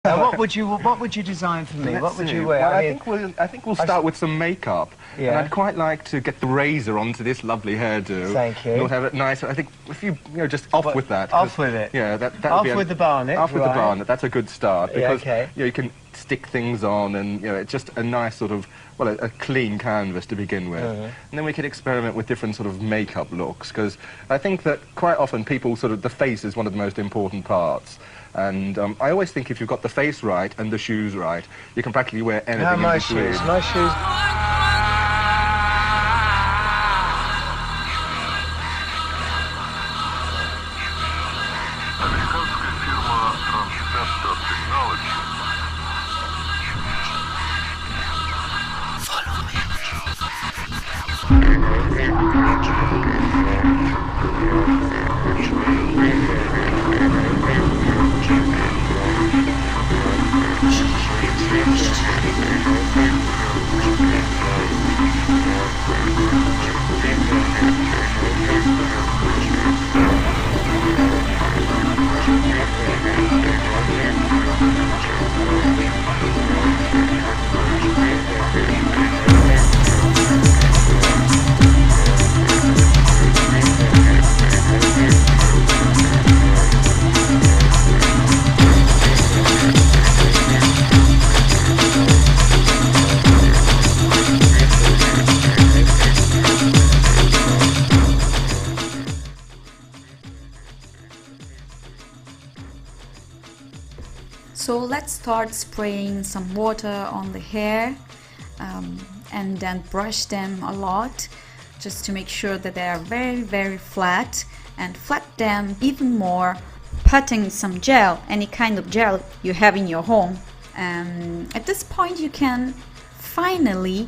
What would you design for me? What would you wear? Well, I think we'll start with some makeup. Yeah. And I'd quite like to get the razor onto this lovely hairdo. Thank you. We'll have it nice. I think if you just off with that. Off with it. Yeah, that off with the barnet. Off with the barnet. That's a good start because yeah, okay. You can stick things on, and it's just a nice sort of a clean canvas to begin with. And then we could experiment with different sort of makeup looks, because I think that quite often people the face is one of the most important parts. And I always think if you've got the face right and the shoes right, you can practically wear anything in between. My shoes. So let's start spraying some water on the hair and then brush them a lot just to make sure that they are very flat, and flat them even more, putting some gel, any kind of gel you have in your home. At this point you can finally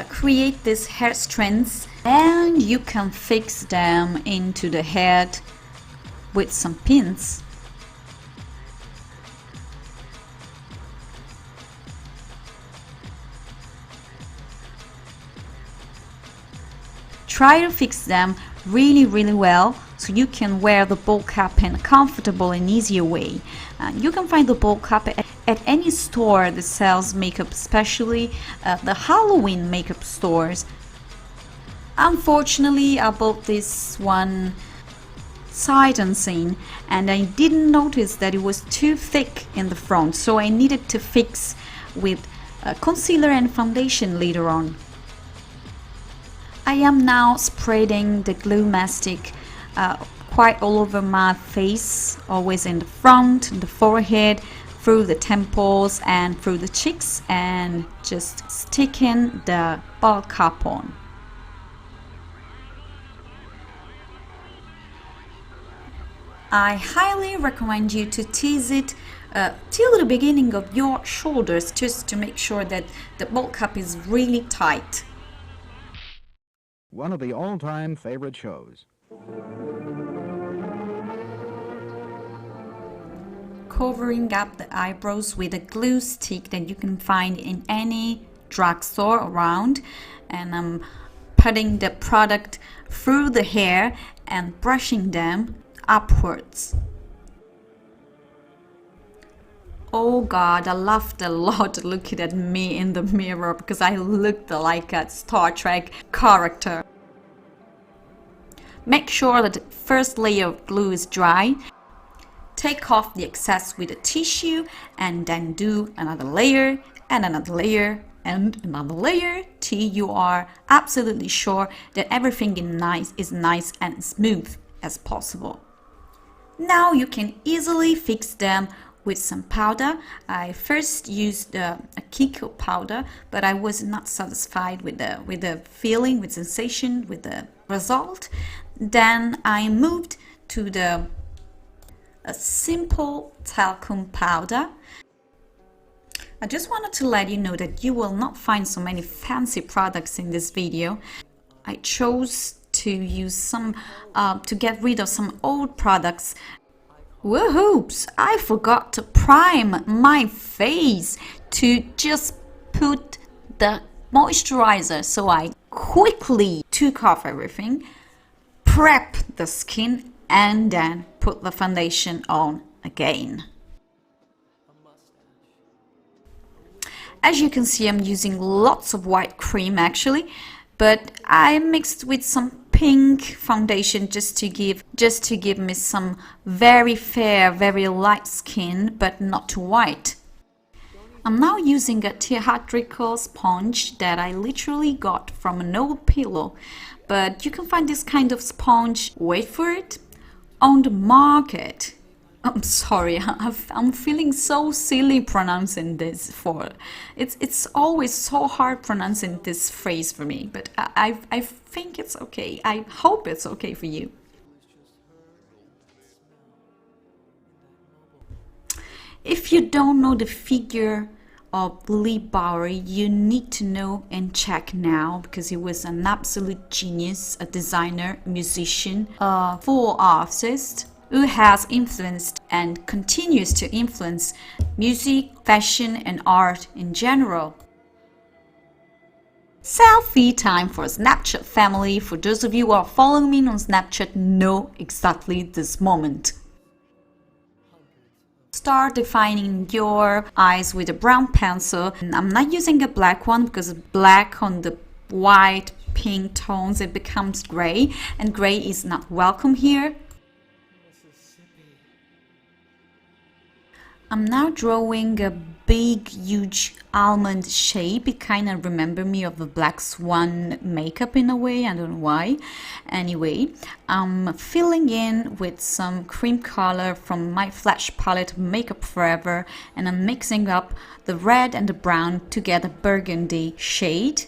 create these hair strands, and you can fix them into the head with some pins. Try to fix them really well so you can wear the bowl cap in a comfortable and easier way. You can find the bowl cap at any store that sells makeup, especially the Halloween makeup stores. Unfortunately, I bought this one sight unseen, and I didn't notice that it was too thick in the front, so I needed to fix with concealer and foundation later on. I am now spreading the glue mastic quite all over my face, always in the front, the forehead, through the temples and through the cheeks, and just sticking the ball cap on. I highly recommend you to tease it till the beginning of your shoulders, just to make sure that the ball cap is really tight. One of the all-time favorite shows. Covering up the eyebrows with a glue stick that you can find in any drugstore around, and I'm putting the product through the hair and brushing them upwards. Oh God, I laughed a lot looking at me in the mirror because I looked like a Star Trek character. Make sure that the first layer of glue is dry. Take off the excess with a tissue and then do another layer and another layer and another layer till you are absolutely sure that everything is nice and smooth as possible. Now you can easily fix them with some powder. I first used a Kiko powder, but I was not satisfied with the feeling, with sensation, with the result. Then I moved to a simple talcum powder. I just wanted to let you know that you will not find so many fancy products in this video. I chose to use some to get rid of some old products. Woohoops! I forgot to prime my face to just put the moisturizer, so I quickly took off everything, prep the skin, and then put the foundation on again. As you can see, I'm using lots of white cream actually, but I mixed with some pink foundation just to give me some very fair, very light skin, but not too white. I'm now using a theatrical sponge that I literally got from an old pillow, but you can find this kind of sponge, wait for it, on the market. I'm sorry, I'm feeling so silly pronouncing this. It's always so hard pronouncing this phrase for me, but I think it's okay. I hope it's okay for you. If you don't know the figure of Leigh Bowery, you need to know and check now, because he was an absolute genius, a designer, musician, a full artist who has influenced and continues to influence music, fashion, and art in general. Selfie time for Snapchat family. For those of you who are following me on Snapchat, know exactly this moment. Start defining your eyes with a brown pencil. And I'm not using a black one because black on the white, pink tones, it becomes gray, and gray is not welcome here. I'm now drawing a big, huge almond shape. It kind of remembers me of the Black Swan makeup in a way. I don't know why. Anyway, I'm filling in with some cream color from my Flash palette Makeup Forever, and I'm mixing up the red and the brown to get a burgundy shade.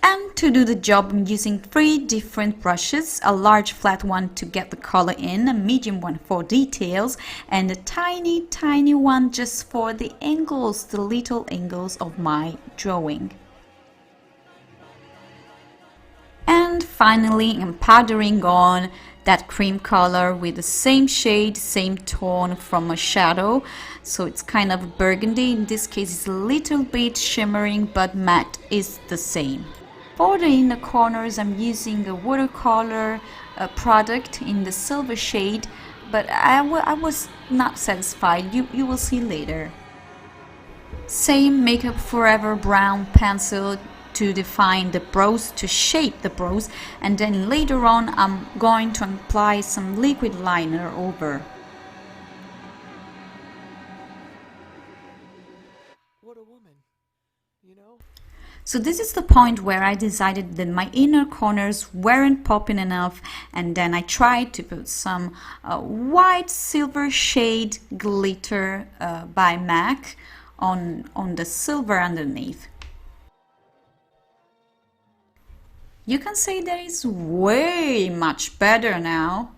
And to do the job, I'm using 3 different brushes, a large flat one to get the color in, a medium one for details, and a tiny one just for the angles, the little angles of my drawing. And finally, I'm powdering on that cream color with the same shade, same tone from a shadow. So it's kind of burgundy. In this case, it's a little bit shimmering, but matte is the same. For the inner corners, I'm using a watercolor product in the silver shade, but I was not satisfied. You will see later. Same Makeup Forever brown pencil to define the brows, to shape the brows, and then later on I'm going to apply some liquid liner over. What a woman, you know? So this is the point where I decided that my inner corners weren't popping enough, and then I tried to put some white silver shade glitter by MAC on the silver underneath. You can say that it's way much better now.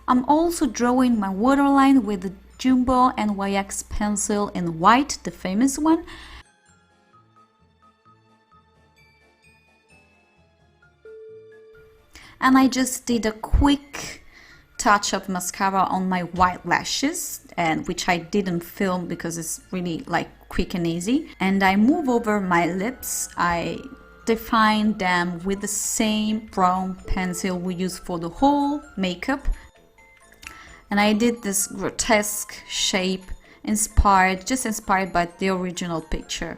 I'm also drawing my waterline with the Jumbo NYX pencil in white, the famous one. And I just did a quick touch of mascara on my white lashes, and which I didn't film because it's really like quick and easy. And I move over my lips. I define them with the same brown pencil we use for the whole makeup. And I did this grotesque shape just inspired by the original picture.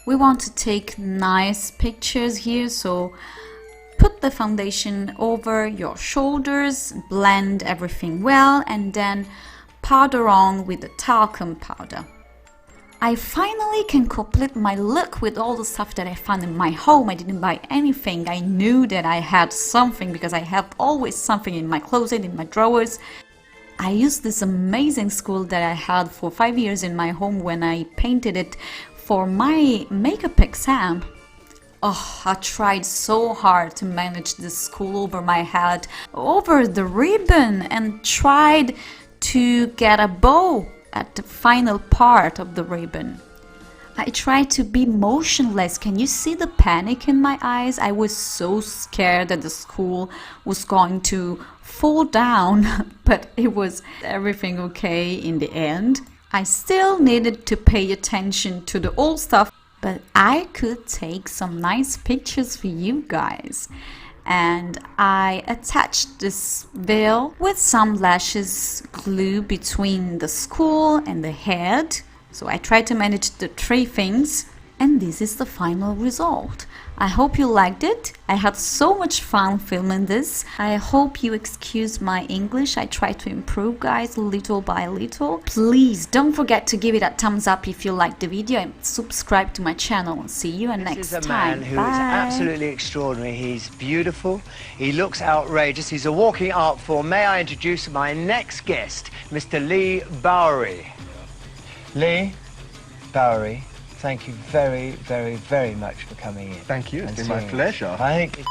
We want to take nice pictures here, so put the foundation over your shoulders, blend everything well, and then powder on with the talcum powder. I finally can complete my look with all the stuff that I found in my home. I didn't buy anything. I knew that I had something because I have always something in my closet, in my drawers. I used this amazing school that I had for 5 years in my home when I painted it for my makeup exam. Oh, I tried so hard to manage this school over my head, over the ribbon, and tried to get a bow at the final part of the ribbon. I tried to be motionless. Can you see the panic in my eyes? I was so scared that the school was going to fall down, but it was everything okay in the end. I still needed to pay attention to the old stuff, but I could take some nice pictures for you guys. and I attached this veil with some lashes glue between the skull and the head. So I tried to manage the three things, and this is the final result. I hope you liked it. I had so much fun filming this. I hope you excuse my English. I try to improve, guys, little by little. Please don't forget to give it a thumbs up if you liked the video and subscribe to my channel. See you next This is a time. man who Bye. is absolutely extraordinary. He's beautiful. He looks outrageous. He's a walking art form. May I introduce my next guest, Mr. Leigh Bowery. Leigh Bowery, thank you very, very, very much for coming in. Thank you. It's and been my seeing us. pleasure. I think it's